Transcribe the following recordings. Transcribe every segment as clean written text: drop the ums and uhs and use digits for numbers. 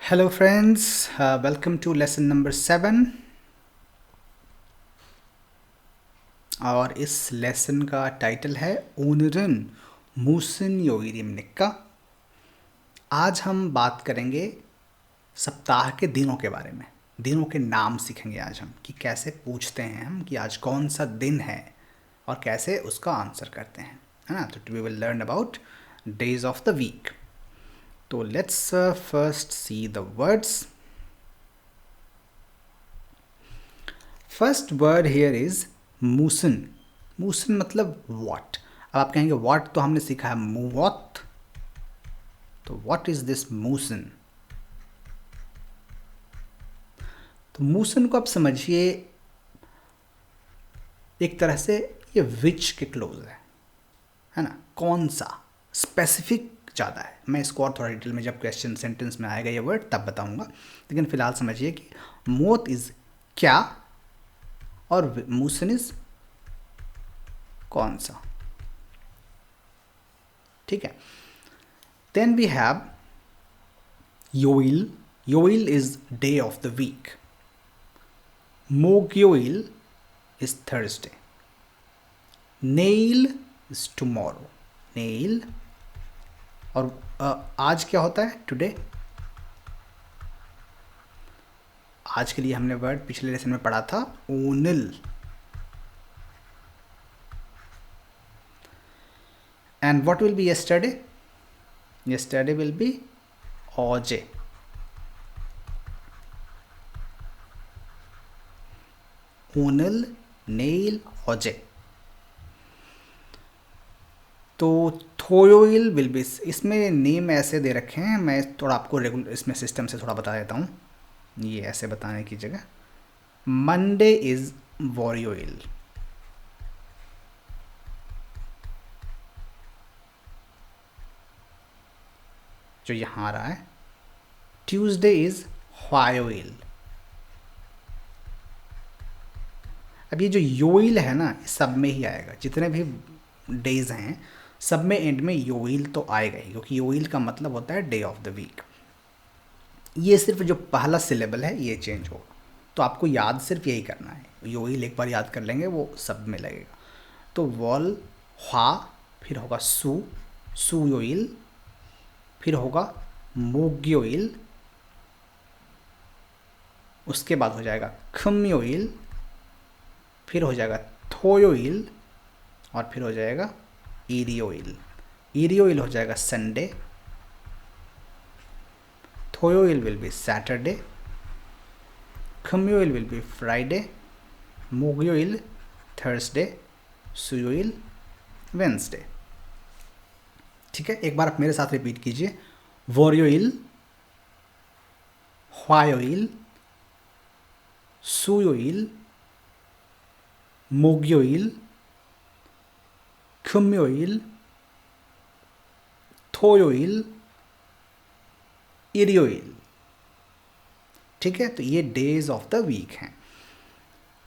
Hello friends, welcome to lesson number 7 और इस lesson का टाइटल है ओनरन मूसन योगिरिम निक्का। आज हम बात करेंगे सप्ताह के दिनों के बारे में। दिनों के नाम सीखेंगे आज हम कि कैसे पूछते हैं हम कि आज कौन सा दिन है और कैसे उसका आंसर करते हैं, है ना। तो we will learn about days of the week. तो let's first see the words. First word here is मूसन। मूसन मतलब वॉट। अब आप कहेंगे वॉट तो हमने सीखा है मूवॉट, तो व्हाट इज दिस मूसन। तो मूसन को आप समझिए एक तरह से ये विच के क्लोज है ना। कौन सा, स्पेसिफिक ज़्यादा है। मैं इसको और थोड़ा डिटेल में जब क्वेश्चन सेंटेंस में आएगा ये वर्ड तब बताऊंगा, लेकिन फिलहाल समझिए कि मोत इज क्या और मूसन इज कौन सा। ठीक है। देन वी हैव योइल। योइल is day of the week. मोगयोइल इज थर्सडे। नेल इज टुमारो। नेल और आज क्या होता है, टुडे। आज के लिए हमने वर्ड पिछले लेसन में पढ़ा था ओनल। And what will be yesterday. Yesterday will be ऑजे। ओनल, नेल, ऑजे। तो थोयोइल विल बी, इसमें नेम ऐसे दे रखे हैं, मैं थोड़ा आपको रेगुलर इसमें सिस्टम से थोड़ा बता देता हूँ ये ऐसे बताने की जगह। मंडे इज वॉरियोइल। जो यहाँ आ रहा है। ट्यूसडे इज ह्वायोइल। अब ये जो योइल है ना सब में ही आएगा, जितने भी डेज हैं सब में एंड में योइल तो आएगा ही, क्योंकि योइल का मतलब होता है डे ऑफ द वीक। ये सिर्फ जो पहला सिलेबल है ये चेंज होगा, तो आपको याद सिर्फ यही करना है। योइल एक बार याद कर लेंगे वो सब में लगेगा। तो वॉल ह्वा, फिर होगा सू, सू योइल, फिर होगा मोग्योइल, उसके बाद हो जाएगा खम्योइल, फिर हो जाएगा थोयोइल और फिर हो जाएगा ईरियोइल। ईरियोइल हो जाएगा संडे। थोयोइल विल बी सैटरडे। खम्योइल विल बी फ्राइडे। मोग्योइल थर्सडे। सुयोइल वेंसडे। ठीक है, एक बार आप मेरे साथ रिपीट कीजिए। वॉरियोइल, ह्वायोइल, सुयोइल, मोग्योइल, खम्योइल, थोयोइल, इरियोइल। ठीक है, तो ये डेज ऑफ द वीक हैं।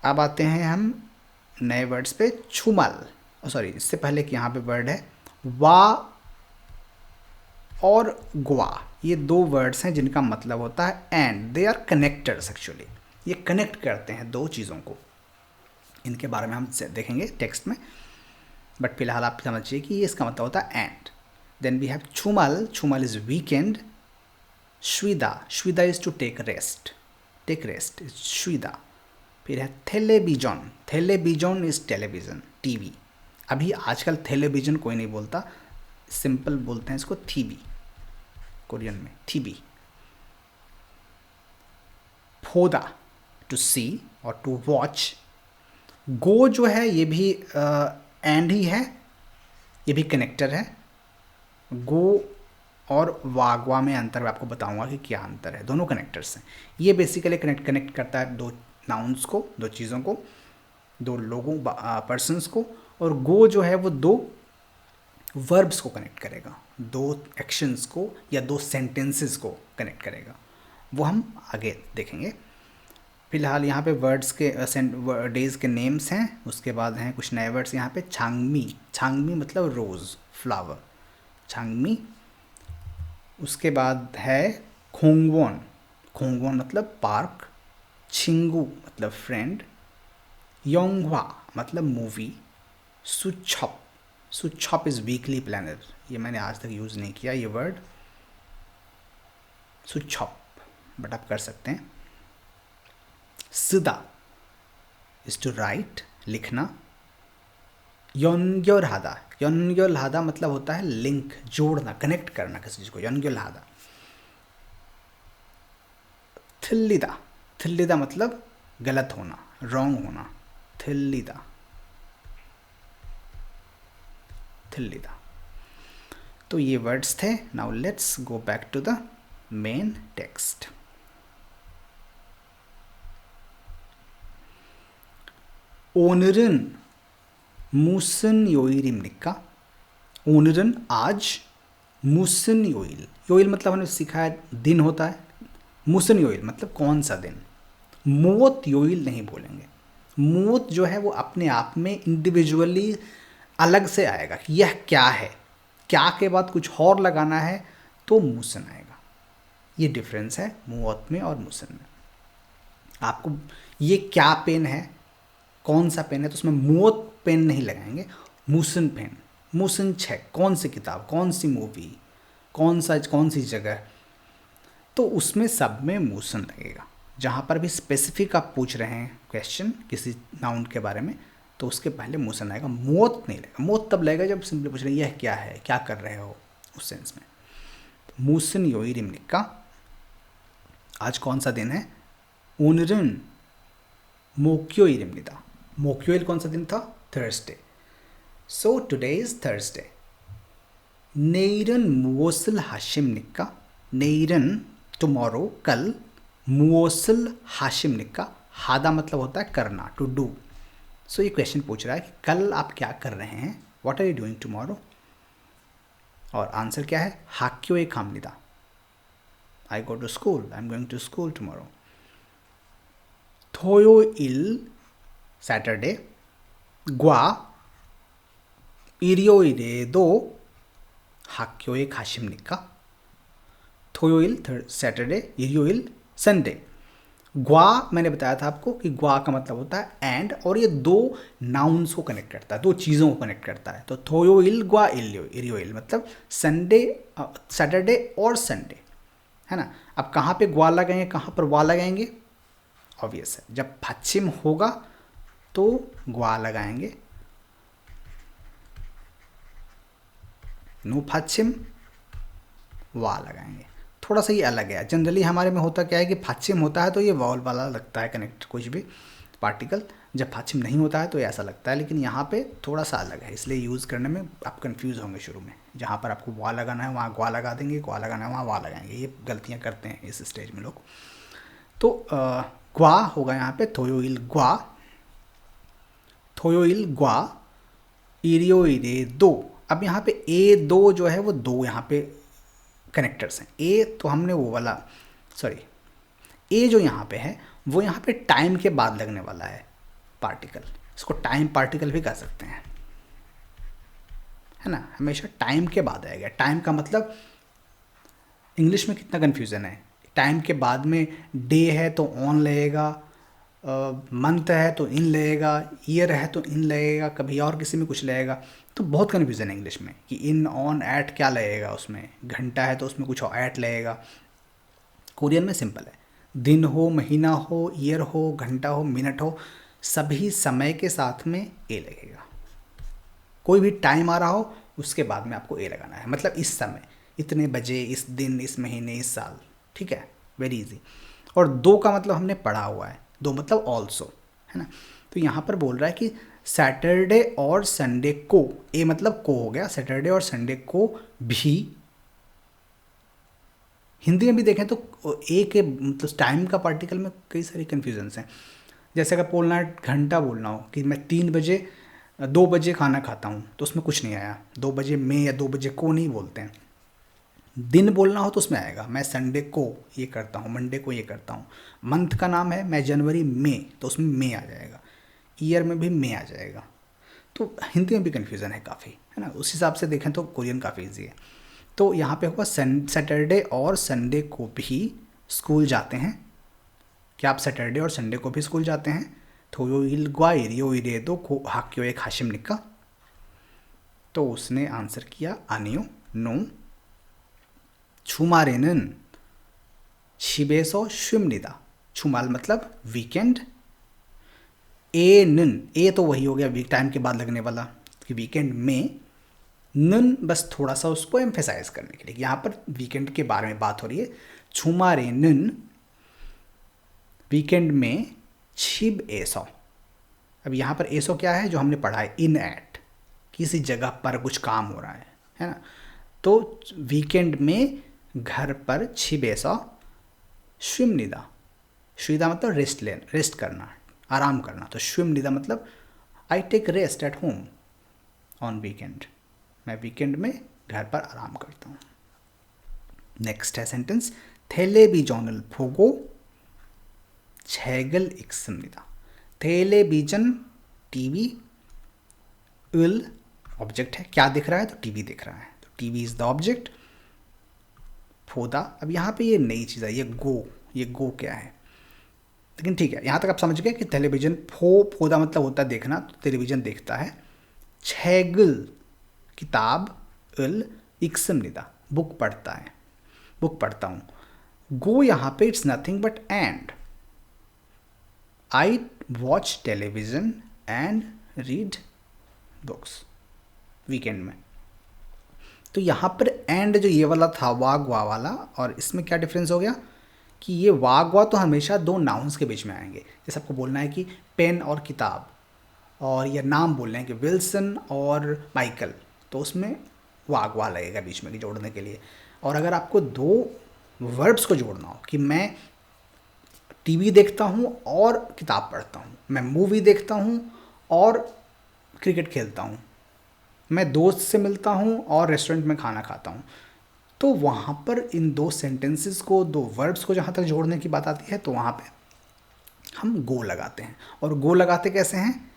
अब आते हैं हम नए वर्ड्स पे। छुमल, सॉरी इससे पहले कि यहाँ पे वर्ड है वा और ग्वा। ये दो वर्ड्स हैं जिनका मतलब होता है and, they are connectors actually. ये कनेक्ट करते हैं दो चीज़ों को। इनके बारे में हम देखेंगे टेक्स्ट में, बट फिलहाल आप समझिए कि ये इसका मतलब होता है एंड। देन वी हैव छुमल। छुमल इज वीकेंड। श्विदा, श्विदा is to take rest. Take rest is श्विदा। फिर है थेलेविजन। थेलेविजन इज टेलीविज़न, टीवी। अभी आजकल थेलेविजन कोई नहीं बोलता, सिंपल बोलते हैं इसको थीबी, कोरियन में थीबी। फोदा, टू सी और टू वॉच। गो जो है ये भी एंड ही है, ये भी कनेक्टर है। गो और वागवा में अंतर मैं आपको बताऊंगा कि क्या अंतर है, दोनों कनेक्टर्स हैं। ये बेसिकली कनेक्ट करता है दो नाउन्स को, दो चीज़ों को, दो लोगों पर्सन्स को। और गो जो है वो दो वर्ब्स को कनेक्ट करेगा, दो एक्शंस को या दो सेंटेंसेस को कनेक्ट करेगा। वो हम आगे देखेंगे। फिलहाल यहाँ पे वर्ड्स के डेज़ के नेम्स हैं, उसके बाद हैं कुछ नए वर्ड्स यहाँ पे। छांगमी, छांगमी मतलब रोज़, फ्लावर, छांगमी। उसके बाद है खोंगवॉन, खोंगवॉन मतलब पार्क, छिंगू मतलब फ्रेंड, योंगवा मतलब मूवी, सुछॉप, सुछॉप इज़ वीकली प्लानर, ये मैंने आज तक यूज़ नहीं किया ये वर्ड, सुछॉप, बट आप कर सकते हैं। सिदा इज़ टू राइट, लिखना। योनग्योरहादा, योनग्योरहादा मतलब होता है लिंक, जोड़ना, कनेक्ट करना किसी चीज़ को, योनग्योरहादा। थिल्लिदा, थिल्लिदा मतलब गलत होना, रॉन्ग होना, थिल्लिदा, थिल्लिदा। तो ये वर्ड्स थे। Now let's go back to the main text. ओनरन मुसन योइरिमनिका, ओनरन आज, मुसन योइल, योइल मतलब हमने सीखा है दिन होता है, मुसन योइल मतलब कौन सा दिन। मोत योइल नहीं बोलेंगे, मोत जो है वो अपने आप में इंडिविजुअली अलग से आएगा कि यह क्या है, क्या के बाद कुछ और लगाना है तो मुसन आएगा। ये डिफरेंस है मोत में और मुसन में। आपको ये क्या पेन है, कौन सा पेन है, तो उसमें मोत पेन नहीं लगाएंगे, मुसन पेन, मुसन छेक, कौन सी किताब, कौन सी मूवी, कौन सी जगह, तो उसमें सब में मुसन लगेगा। जहाँ पर भी स्पेसिफिक आप पूछ रहे हैं क्वेश्चन किसी नाउन के बारे में तो उसके पहले मुसन आएगा, मोत नहीं लगेगा। मोत तब लगेगा जब सिंपली पूछ रहे हैं यह क्या है, क्या कर रहे हो, उस सेंस में। मुसन योइरिमनिका, आज कौन सा दिन है। ओनरन मोक्योइरिमनिदा, मोक्योइल कौन सा दिन था, Thursday. So today is Thursday. नेरन मुओसल हाशिमनिका, नेरन टुमारो, कल, मुओसल हाशिमनिका, हादा मतलब होता है करना, टू डू। सो ये क्वेश्चन पूछ रहा है कि कल आप क्या कर रहे हैं, what are you doing tomorrow, और आंसर क्या है, हाक्यो ए खामनिदा, I go to school, I am going to school tomorrow. थोयो इल सैटरडे, ग्वा इरियो इरे दो हाक्यो ए खाशिमनिका, थोयो इल सैटरडे, इरियो इल संडे। ग्वा मैंने बताया था आपको कि ग्वा का मतलब होता है एंड, और ये दो नाउन्स को कनेक्ट करता है, दो चीज़ों को कनेक्ट करता है। तो थोयो इल ग्वा इलियो इरियो इल मतलब संडे, सैटरडे और संडे, है ना। अब कहाँ पे ग्वा लगाएंगे, कहाँ पर वा लगाएंगे, ऑब्वियस है, जब पश्चिम होगा तो ग्वा लगाएंगे, नो पश्चिम वा लगाएंगे। थोड़ा सा ये अलग है, जनरली हमारे में होता क्या है कि पश्चिम होता है तो ये वॉल वाला लगता है कनेक्ट, कुछ भी पार्टिकल, जब पश्चिम नहीं होता है तो ऐसा लगता है, लेकिन यहाँ पे थोड़ा सा अलग है, इसलिए यूज़ करने में आप कंफ्यूज होंगे शुरू में। जहाँ पर आपको वा लगाना है वहाँ ग्वा लगा देंगे, ग्वा लगाना है वहाँ वा लगाएंगे, ये गलतियाँ करते हैं इस स्टेज में लोग। तो ग्वा होगा यहाँ पे थोयो इल ग्वा, थोयो इल ग्वा इरियो इरे दो। अब यहाँ पे ए दो जो है वो दो यहाँ पे कनेक्टर्स हैं। ए तो हमने वो वाला, सॉरी, ए जो यहाँ पे है वो यहाँ पे टाइम के बाद लगने वाला है पार्टिकल, इसको टाइम पार्टिकल भी कह सकते हैं, है ना, हमेशा टाइम के बाद आएगा। टाइम का मतलब इंग्लिश में कितना कन्फ्यूज़न है, टाइम के बाद में डे है तो ऑन लगेगा, मंथ है तो इन लगेगा, ईयर है तो इन लगेगा, कभी और किसी में कुछ लगेगा, तो बहुत कन्फ्यूज़न है इंग्लिश में कि इन ऑन एट क्या लगेगा, उसमें घंटा है तो उसमें कुछ एट लगेगा। कोरियन में सिंपल है, दिन हो, महीना हो, ईयर हो, घंटा हो, मिनट हो, सभी समय के साथ में ए लगेगा। कोई भी टाइम आ रहा हो उसके बाद में आपको ए लगाना है, मतलब इस समय, इतने बजे, इस दिन, इस महीने, इस साल, ठीक है, वेरी इजी। और दो का मतलब हमने पढ़ा हुआ है, दो मतलब ऑल्सो, है ना। तो यहाँ पर बोल रहा है कि सैटरडे और संडे को, ए मतलब को हो गया, सैटरडे और संडे को भी, हिंदी में भी देखें तो ए के मतलब टाइम का पार्टिकल में कई सारी कन्फ्यूजन्स हैं। जैसे अगर बोलना है घंटा बोलना हो कि मैं 3 बजे 2 बजे खाना खाता हूँ तो उसमें कुछ नहीं आया, 2 बजे में या 2 बजे को नहीं बोलते हैं। दिन बोलना हो तो उसमें आएगा, मैं संडे को ये करता हूँ, मंडे को ये करता हूँ। मंथ का नाम है मैं जनवरी में, तो उसमें में आ जाएगा, ईयर में भी में आ जाएगा। तो हिंदी में भी कन्फ्यूज़न है काफ़ी, है ना। उस हिसाब से देखें तो कोरियन काफ़ी ईजी है। तो यहाँ पे होगा सैटरडे और संडे को भी स्कूल जाते हैं। क्या आप सैटरडे और संडे को भी स्कूल जाते हैं? 토요일과 일요일에도 학교에 가십니까? तो उसने आंसर किया 아니요, नो। 주말에는 집에서 쉽니다। 주말 मतलब वीकेंड। ए는 ए तो वही हो गया वीक टाइम के बाद लगने वाला कि वीकेंड में। नन बस थोड़ा सा उसको एम्फेसाइज करने के लिए, यहाँ पर वीकेंड के बारे में बात हो रही है। 주말에는 वीकेंड में 집에서। अब यहाँ पर एसो क्या है जो हमने पढ़ा है, इन एट, किसी जगह पर कुछ काम हो रहा है ना। तो वीकेंड में घर पर 집에서 쉽니다। 쉬다 मतलब रेस्ट करना, आराम करना। तो 쉽니다 मतलब I take rest at home on weekend. मैं वीकेंड में घर पर आराम करता हूँ। नेक्स्ट है सेंटेंस, 텔레비전을 보고 책을 읽습니다। 텔레비전 टीवी, 을 ऑब्जेक्ट है, क्या दिख रहा है? तो टीवी दिख रहा है, तो टीवी इज द ऑब्जेक्ट। फोदा, अब यहाँ पे ये नई चीज़ है, ये गो क्या है? लेकिन ठीक है, यहाँ तक आप समझ गए कि टेलीविजन फोदा मतलब होता है देखना, तो टेलीविजन देखता है। 책을 किताब, 을 읽습니다 बुक पढ़ता है, बुक पढ़ता हूँ। गो यहाँ पे it's nothing but and. I watch television and read books weekend में। तो यहाँ पर एंड जो ये वाला था वाग वा वाला, और इसमें क्या डिफरेंस हो गया कि ये वाग वा तो हमेशा दो नाउन्स के बीच में आएंगे। जैसे आपको बोलना है कि पेन और किताब, और ये नाम बोलना है कि विल्सन और माइकल, तो उसमें वाग वा लगेगा बीच में कि जोड़ने के लिए। और अगर आपको दो वर्ब्स को जोड़ना हो कि मैं टीवी देखता हूँ और किताब पढ़ता हूँ, मैं मूवी देखता हूँ और क्रिकेट खेलता हूँ, मैं दोस्त से मिलता हूँ और रेस्टोरेंट में खाना खाता हूँ, तो वहाँ पर इन दो सेंटेंसेस को, दो वर्ब्स को जहाँ तक जोड़ने की बात आती है तो वहाँ पे हम गो लगाते हैं। और गो लगाते कैसे हैं?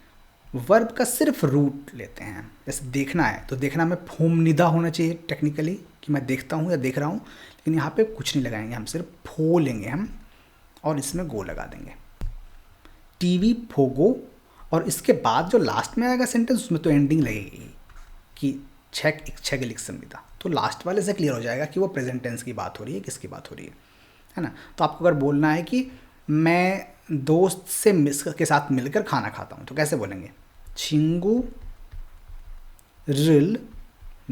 वर्ब का सिर्फ रूट लेते हैं। जैसे देखना है तो देखना में फोम निदा होना चाहिए टेक्निकली कि मैं देखता हूँ या देख रहा हूँ, लेकिन यहाँ पे कुछ नहीं लगाएंगे, हम सिर्फ फो लेंगे हम और इसमें गो लगा देंगे। टीवी फोगो, और इसके बाद जो लास्ट में आएगा सेंटेंस उसमें तो एंडिंग लगेगी कि छेग लिख संविदा, तो लास्ट वाले से क्लियर हो जाएगा कि वो प्रेजेंट टेंस की बात हो रही है, किसकी बात हो रही है ना। तो आपको अगर बोलना है कि मैं दोस्त से के साथ मिलकर खाना खाता हूँ, तो कैसे बोलेंगे? छिंगू रिल,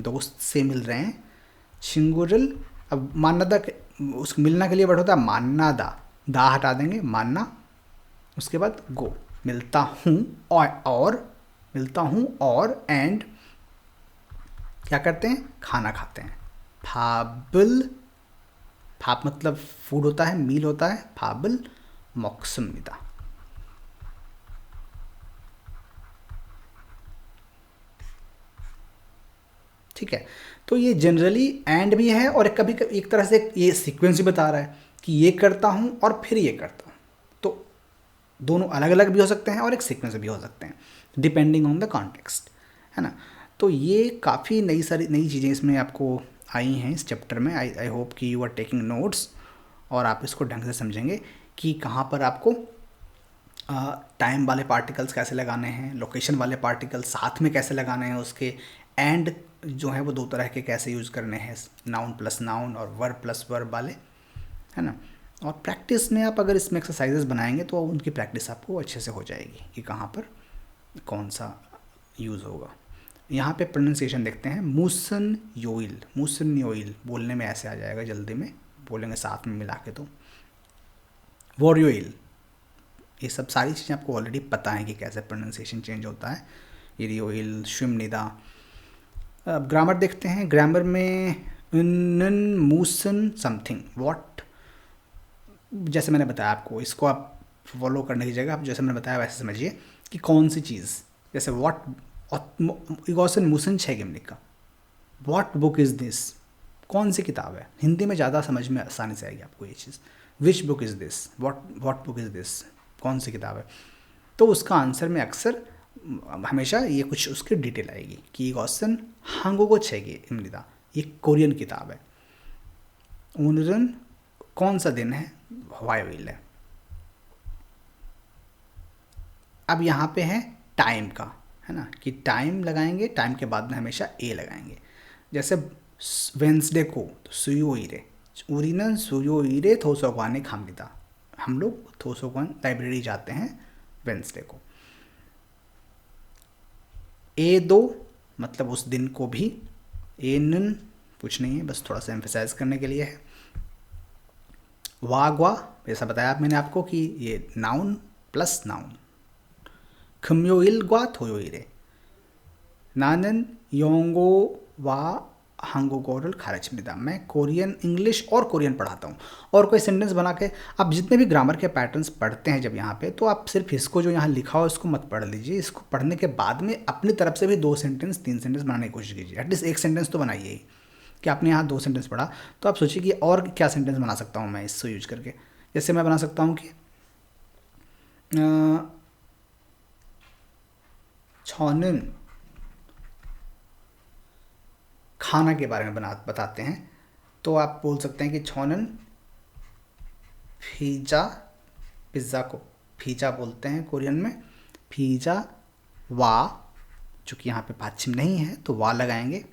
दोस्त से मिल रहे हैं, छिंगू रिल। अब मान्नादा, उस मिलना के लिए वर्ड होता है मान्ना दा हटा देंगे, मानना। उसके बाद गो, मिलता हूँ और मिलता हूँ और एंड क्या करते हैं? खाना खाते हैं। फाबल, फाप मतलब फूड होता है, मील होता है, फाबल मॉक्समिदा। ठीक है, तो ये जनरली एंड भी है और कभी एक तरह से ये सीक्वेंस भी बता रहा है कि ये करता हूँ और फिर ये करता हूँ। तो दोनों अलग अलग भी हो सकते हैं और एक सीक्वेंस भी हो सकते हैं, डिपेंडिंग ऑन द कॉन्टेक्स्ट, है ना। तो ये काफ़ी नई चीज़ें इसमें आपको आई हैं इस चैप्टर में। आई होप कि यू आर टेकिंग नोट्स और आप इसको ढंग से समझेंगे कि कहाँ पर आपको टाइम वाले पार्टिकल्स कैसे लगाने हैं, लोकेशन वाले पार्टिकल्स साथ में कैसे लगाने हैं, उसके एंड जो है वो दो तरह के कैसे यूज़ करने हैं, नाउन प्लस नाउन और वर्ब प्लस वर्ब वाले, है ना। और प्रैक्टिस में आप अगर इसमें एक्सरसाइजेस बनाएंगे तो उनकी प्रैक्टिस आपको अच्छे से हो जाएगी कि कहाँ पर कौन सा यूज़ होगा। यहाँ पे प्रोनाउंसिएशन देखते हैं, मूसन योइल बोलने में ऐसे आ जाएगा, जल्दी में बोलेंगे साथ में मिला के तो वॉरियोइल। ये सब सारी चीज़ें आपको ऑलरेडी पता है कि कैसे प्रोनाउंसिएशन चेंज होता है। इरियोइल, शिमनिदा। अब ग्रामर देखते हैं, ग्रामर में नन मूसन समथिंग व्हाट, जैसे मैंने बताया आपको, इसको आप फॉलो करने की जगह आप जैसे मैंने बताया वैसे समझिए कि कौन सी चीज़, जैसे व्हाट इगोसन मूसन छेगिमनिका, व्हाट बुक इज़ दिस, कौन सी किताब है। हिंदी में ज़्यादा समझ में आसानी से आएगी आपको ये चीज़। Which book is this, what book is this, कौन सी किताब है। तो उसका आंसर में अक्सर हमेशा ये कुछ उसकी डिटेल आएगी कि इगोसन 한국어 책이 입니다, ये कोरियन किताब है। ओनरन कौन सा दिन है, वायविल है। अब यहाँ पे है टाइम का, है ना, कि टाइम लगाएंगे, टाइम के बाद में हमेशा ए लगाएंगे। जैसे वेंसडे को तो सुयोइरे, उरिनन सुयोइरे थोसोगवाने खामिता, हम लोग थोसोगवान लाइब्रेरी जाते हैं वेंसडे को। ए दो मतलब उस दिन को भी, ए नन कुछ नहीं है, बस थोड़ा सा एम्फेसाइज करने के लिए है। वागवा जैसा बताया मैंने आपको कि ये नाउन प्लस नाउन। 금요일과 토요일에 나는 영어와 한국어를 가르칩니다। मैं कोरियन इंग्लिश और कोरियन पढ़ाता हूँ। और कोई सेंटेंस बना के आप जितने भी ग्रामर के पैटर्न्स पढ़ते हैं जब यहाँ पे, तो आप सिर्फ इसको जो यहाँ लिखा हो इसको मत पढ़ लीजिए। इसको पढ़ने के बाद में अपनी तरफ से भी 2 सेंटेंस 3 सेंटेंस बनाने की कोशिश कीजिए। एटलीस्ट एक सेंटेंस तो बनाइए ही। कि आपने यहाँ 2 सेंटेंस पढ़ा तो आप सोचिए कि और क्या सेंटेंस बना सकता हूँ मैं इसको यूज करके। जैसे मैं बना सकता हूँ कि छौनन खाना के बारे में बताते हैं, तो आप बोल सकते हैं कि छौनन फीजा, पिज़्ज़ा को फीजा बोलते हैं कोरियन में, फीजा वा, चूँकि यहाँ पे पाछिम नहीं है तो वा लगाएंगे।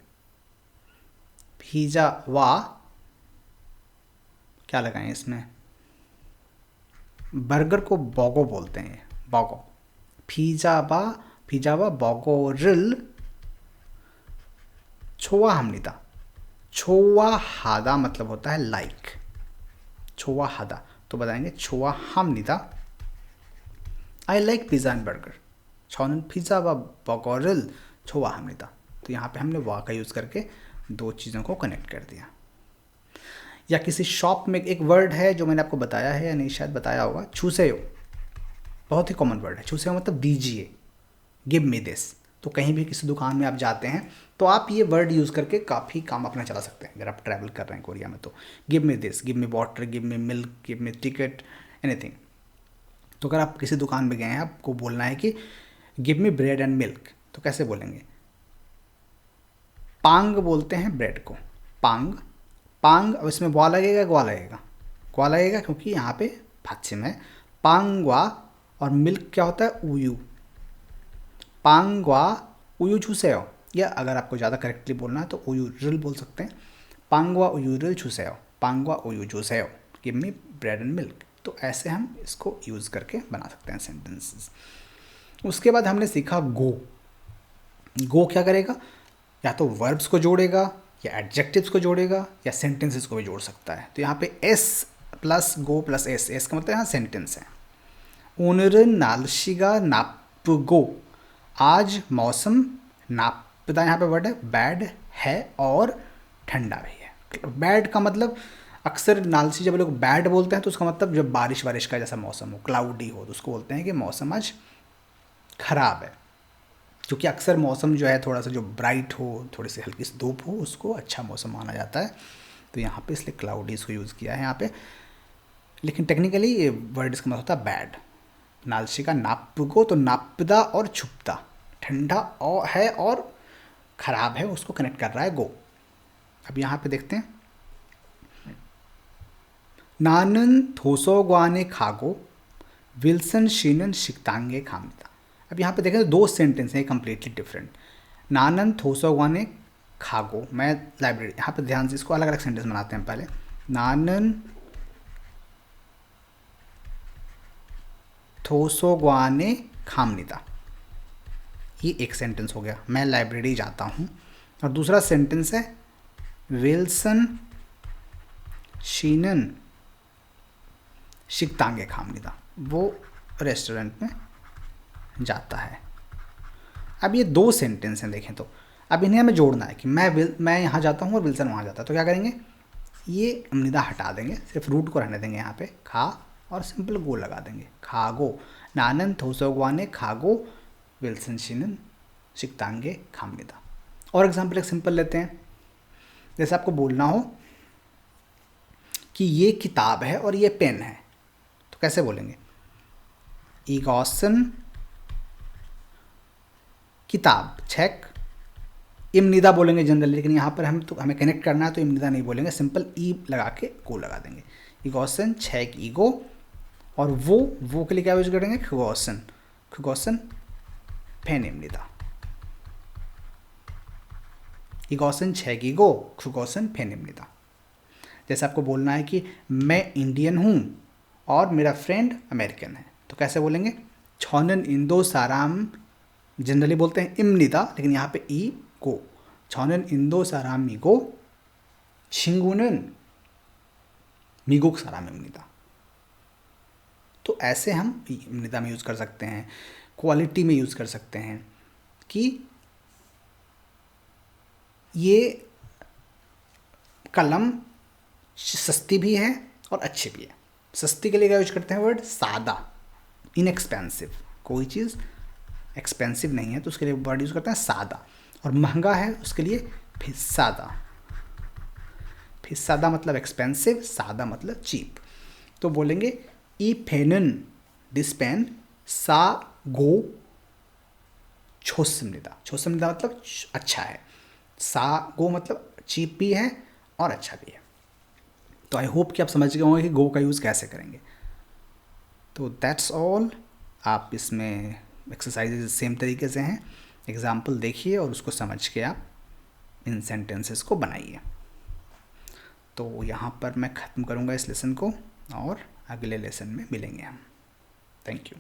फीजा वा क्या लगाएं इसमें, बर्गर को बॉगो बोलते हैं, बॉगो। फीजा वा बॉगोरिल छोवा हमनिता। छोवा हादा मतलब होता है लाइक, छोवा हादा, तो बताएंगे छोवा हमनिता I like pizza and burger. छौनन पिज़्ज़ा व बॉगोरिल छोवा हमनिता। तो यहाँ पे हमने वा का यूज़ करके 2 चीज़ों को कनेक्ट कर दिया। या किसी शॉप में एक वर्ड है जो मैंने आपको बताया है या नहीं, शायद बताया होगा, छूसेयो, बहुत ही कॉमन वर्ड है। छूसेयो मतलब दीजिए, गिव मी दिस। तो कहीं भी किसी दुकान में आप जाते हैं तो आप ये वर्ड यूज़ करके काफ़ी काम अपना चला सकते हैं अगर आप ट्रैवल कर रहे हैं कोरिया में। तो give me this, give me water, give me milk, give me ticket, anything. तो अगर आप किसी दुकान में गए हैं, आपको बोलना है कि give me bread and milk, तो कैसे बोलेंगे, पांग बोलते हैं ब्रेड को, पांग। पांग, अब इसमें ग्वा लगेगा, ग्वा लगेगा, ग्वा लगेगा क्योंकि यहाँ पे पश्चिम है। पांगवा, और मिल्क क्या होता है, उयू, पांगवा उयू छूसेओ। या अगर आपको ज़्यादा करेक्टली बोलना है तो उयू रिल बोल सकते हैं, पांगवा उयू रिल छूसेओ, पांगवा उयू छूसेओ, give me bread and milk. तो ऐसे हम इसको यूज़ करके बना सकते हैं सेंटेंसेस। उसके बाद हमने सीखा गो। गो क्या करेगा, या तो वर्ब्स को जोड़ेगा, या एडजेक्टिव्स को जोड़ेगा, या सेंटेंसेस को भी जोड़ सकता है। तो यहाँ पे एस प्लस गो प्लस एस, एस का मतलब यहाँ सेंटेंस है। ओनरन नालशिगा नापगो, आज मौसम, नापदा यहाँ पे वर्ड है, बैड है और ठंडा भी है। बैड का मतलब अक्सर नालसी जब लोग बैड बोलते हैं तो उसका मतलब जब बारिश वारिश का जैसा मौसम हो, क्लाउडी हो, तो उसको बोलते हैं कि मौसम आज खराब है। क्योंकि अक्सर मौसम जो है थोड़ा सा जो ब्राइट हो, थोड़ी सी हल्की सी धूप हो, उसको अच्छा मौसम माना जाता है। तो यहाँ पे इसलिए क्लाउडी इसको यूज़ किया है यहाँ पे। लेकिन टेक्निकली ये वर्ड इसका मतलब होता है बैड। नालसी का नापगो, तो नापदा और छुपता, ठंडा और है और ख़राब है, उसको कनेक्ट कर रहा है गो। अब यहाँ पे देखते हैं, नानन थोसोग्वाने खागो विल्सन शीनन शिकतांगे खामिता। अब यहाँ पे देखें तो 2 सेंटेंस हैं कम्प्लीटली डिफरेंट। नानन थोसोग्वाने खागो, मैं लाइब्रेरी, यहाँ पे ध्यान से इसको अलग अलग सेंटेंस बनाते हैं पहले। नानन थोसोग्वाने खामनिता, ये एक सेंटेंस हो गया, मैं लाइब्रेरी जाता हूँ। और दूसरा सेंटेंस है विल्सन शीनन शिकतांगे खामनिता, वो रेस्टोरेंट में जाता है। अब ये 2 सेंटेंस हैं देखें तो। अब इन्हें हमें जोड़ना है कि मैं यहाँ जाता हूँ और विल्सन वहाँ जाता है। तो क्या करेंगे, ये अमनिदा हटा देंगे, सिर्फ रूट को रहने देंगे यहाँ पे, खा और सिंपल गो लगा देंगे, खागो। नानन थोसोग्वाने खागो विल्सन शीनन शिकतांगे खामनिदा। और एग्जाम्पल एक सिंपल लेते हैं, जैसे आपको बोलना हो कि ये किताब है और ये पेन है, तो कैसे बोलेंगे, इगॉसन किताब, चेक, इमनिदा बोलेंगे जनरली, लेकिन यहाँ पर हमें कनेक्ट करना है तो इमनिदा नहीं बोलेंगे, सिंपल ई लगा के गो लगा देंगे। इगोसन, छेक ईगो, और वो के लिए क्या यूज करेंगे, खुगोसन, खुगोसन फेन इमनिदा। इगोसन छेक ईगो, खुगोसन फेन इमनिदा। जैसे आपको बोलना है कि मैं इंडियन हूँ और मेरा फ्रेंड अमेरिकन है, तो कैसे बोलेंगे, छौनन इंदो साराम, जनरली बोलते हैं इमनिदा, लेकिन यहाँ पे ई को, छौनन इंदो साराम मिगो, छिंगुनन मिगुक साराम इमनिदा। तो ऐसे हम इमनिदा में यूज़ कर सकते हैं, क्वालिटी में यूज़ कर सकते हैं कि ये कलम सस्ती भी है और अच्छी भी है। सस्ती के लिए क्या यूज करते हैं वर्ड, सादा, इनएक्सपेंसिव, कोई चीज़ एक्सपेंसिव नहीं है तो उसके लिए वर्ड यूज़ करते हैं सादा, और महंगा है उसके लिए फिसादा। फिसादा मतलब एक्सपेंसिव, सादा मतलब चीप। तो बोलेंगे ई फेनन दिस पेन सा गो छोसमनिदा। छोसमनिदा मतलब अच्छा है, सा गो मतलब चीप भी है और अच्छा भी है। तो आई होप कि आप समझ गए होंगे कि गो का यूज़ कैसे करेंगे। तो दैट्स ऑल। आप इसमें एक्सरसाइजेज सेम तरीके से हैं, एग्जाम्पल देखिए और उसको समझ के आप इन सेंटेंसेस को बनाइए। तो यहाँ पर मैं ख़त्म करूँगा इस लेसन को और अगले लेसन में मिलेंगे हम। Thank you.